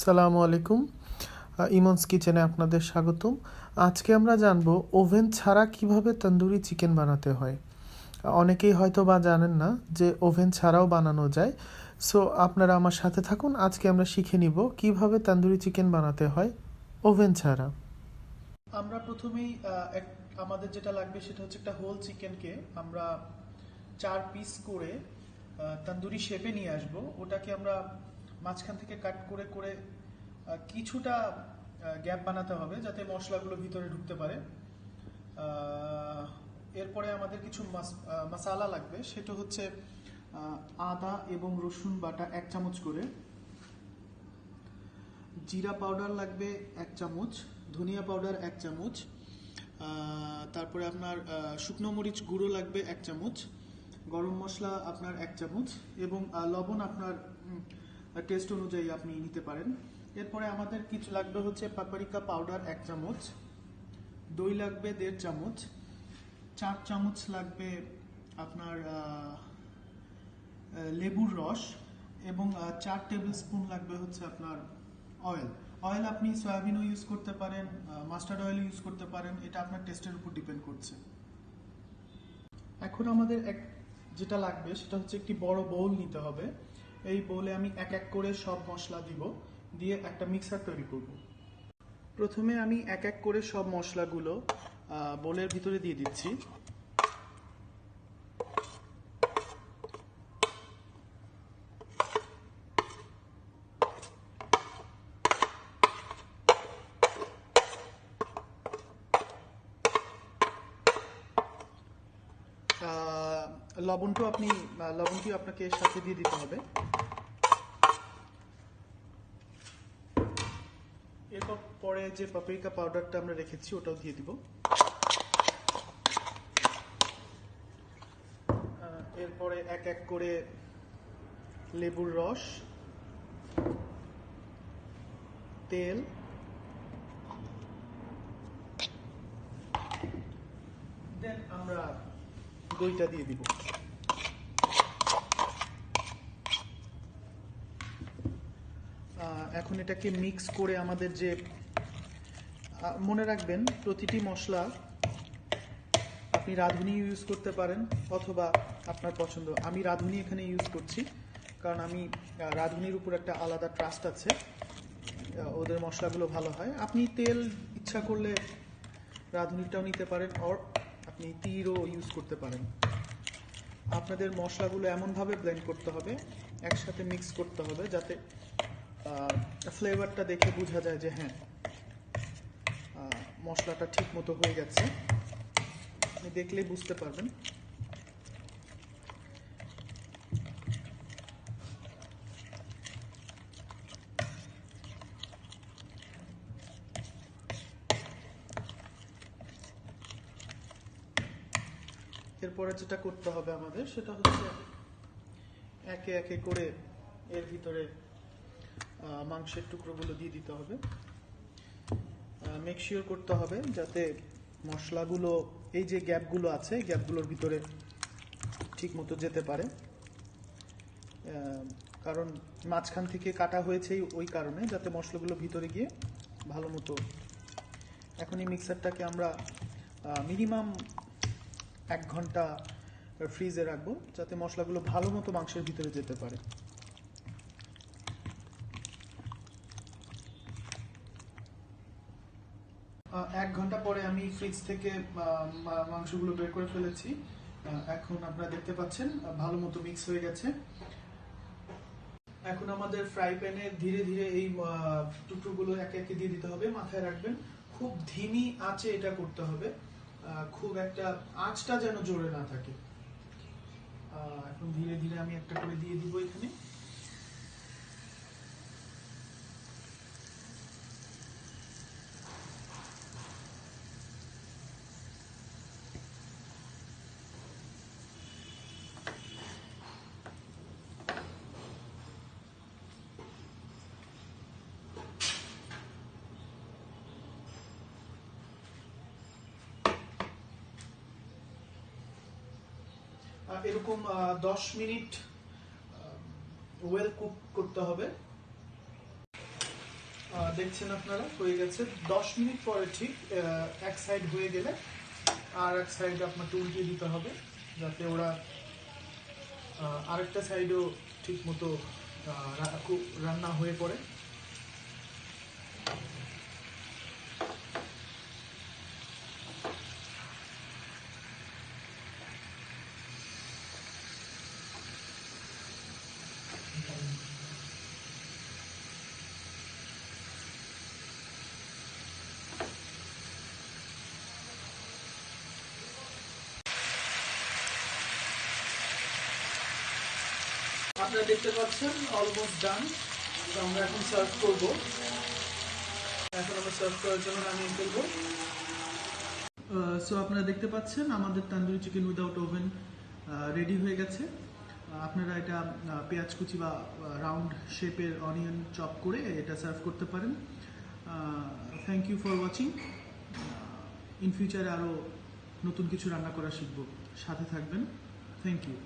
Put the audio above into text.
সালামু আলাইকুম। ইমনস কিচেনে আপনাদের স্বাগতম। আজকে আমরা জানবো ওভেন ছাড়া কিভাবে তন্দুরি চিকেন বানাতে হয়। অনেকেই হয়তো বা জানেন না যে ওভেন ছাড়াও বানানো যায়। সো আপনারা আমার সাথে থাকুন, আজকে আমরা শিখে নিব কিভাবে তন্দুরি চিকেন বানাতে হয় ওভেন ছাড়া। আমরা প্রথমেই আমাদের যেটা লাগবে সেটা হচ্ছে একটা হোল চিকেনকে আমরা 4 পিস করে তন্দুরি শেপে নিয়ে আসব। ওটাকে আমরা মাঝখান থেকে কাট করে করে কিছুটা গ্যাপ বানাতে হবে যাতে মশলাগুলো ভিতরে ঢুকতে পারে। এরপরে আমাদের কিছু মশলা লাগবে, সেটা হচ্ছে আদা এবং রসুন বাটা 1 চামচ করে, জিরা পাউডার লাগবে 1 চামচ, ধনিয়া পাউডার 1 চামচ, তারপরে আপনার শুকনো মরিচ গুঁড়ো লাগবে 1 চামচ, গরম মশলা আপনার 1 চামচ এবং লবণ আপনার টেস্ট অনুযায়ী আপনি নিতে পারেন। এরপরে আমাদের কিছু লাগবে হচ্ছে পাপরিকা পাউডার 1 চামচ, দই লাগবে 1.5 চামচ, 4 চামচ লাগবে আপনার লেবুর রস এবং 4 টেবিল স্পুন লাগবে হচ্ছে আপনার অয়েল। অয়েল আপনি সয়াবিনও ইউজ করতে পারেন, মাস্টার্ড অয়েল ইউজ করতে পারেন, এটা আপনার টেস্টের উপর ডিপেন্ড করছে। এখন আমাদের যেটা লাগবে সেটা হচ্ছে একটি বড় বোল নিতে হবে। এই বোলে আমি এক এক করে সব মশলা দিব, দিয়ে একটা মিক্সার তৈরি করব। প্রথমে আমি এক এক করে সব মশলাগুলো বোলের ভিতরে দিয়ে দিচ্ছি। লবণটি আপনাকে এর সাথে দিয়ে দিতে হবে। এরপর পরে যে পাপরিকা পাউডারটা আমরা রেখেছি ওটাও দিয়ে দিব। এরপরে এক এক করে লেবুর রস, তেল, দেন আমরা দইটা দিয়ে দিব। এখন এটাকে মিক্স করে আমাদের যে মনে রাখবেন প্রতিটি মশলা আপনি রাঁধুনি ইউজ করতে পারেন অথবা আপনার পছন্দ। আমি রাঁধুনি এখানে ইউজ করছি কারণ আমি রাঁধুনির উপর একটা আলাদা ট্রাস্ট আছে, ওদের মশলাগুলো ভালো হয়। আপনি তেল ইচ্ছা করলে রাঁধুনিটাও নিতে পারেন, আর আপনি তীরও ইউজ করতে পারেন। আপনাদের মশলাগুলো এমনভাবে ব্লেন্ড করতে হবে, একসাথে মিক্স করতে হবে যাতে ফ্লেভারটা দেখে বোঝা যায় যে হ্যাঁ মশলাটা ঠিক মতো হয়ে গেছে। আপনি দেখলেই বুঝতে পারবেন। এরপরে যেটা করতে হবে আমাদের সেটা হচ্ছে একে একে করে এর ভিতরে মাংসের টুকরোগুলো দিয়ে দিতে হবে। মেক শিওর করতে হবে যাতে মশলাগুলো এই যে গ্যাপগুলো আছে গ্যাপগুলোর ভিতরে ঠিক মতো যেতে পারে, কারণ মাঝখান থেকে কাটা হয়েছে ওই কারণে যাতে মশলাগুলো ভিতরে গিয়ে ভালো মতো। এখন এই মিক্সারটাকে আমরা মিনিমাম 1 ঘন্টা ফ্রিজে রাখবো যাতে মশলাগুলো ভালো মতো মাংসের ভিতরে যেতে পারে। 1 ঘন্টা পরে আমি ফ্রিজ থেকে মাংসগুলো বের করে ফেলেছি। এখন আপনারা দেখতে পাচ্ছেন ভালো মতো মিক্স হয়ে গেছে। এখন আমাদের ফ্রাই প্যানে ধীরে ধীরে এই টুকরোগুলো একে একে দিয়ে দিতে হবে। মাথায় রাখবেন খুব ধিমি আঁচে এটা করতে হবে, খুব একটা আঁচটা যেন জোরে না থাকে। এখন ধীরে ধীরে আমি একটা করে দিয়ে দিব এখানে। এরকম 10 মিনিট ওয়েল কুক করতে হবে। দেখছেন আপনারা হয়ে গেছে। 10 মিনিট পরে ঠিক এক সাইড হয়ে গেলে আর এক সাইড আপনাকে উল্টিয়ে দিতে হবে, যাতে ওরা আরেকটা সাইডও ঠিক মতো রান্না হয়ে পড়ে। আপনারা দেখতে পাচ্ছেন অলমোস্ট ডান। তো আমরা এখন সার্ভ করব। এখন আমরা সার্ভ করার জন্য নামিয়ে ফেলবো। সো আপনারা দেখতে পাচ্ছেন আমাদের tandoori chicken without oven ready হয়ে গেছে। আপনারা এটা পেঁয়াজ কুচি বা রাউন্ড শেপের অনিয়ন চপ করে এটা সার্ভ করতে পারেন। Thank you for watching. In ফিউচারে আরও নতুন কিছু রান্না করা শিখব, সাথে থাকবেন। Thank you.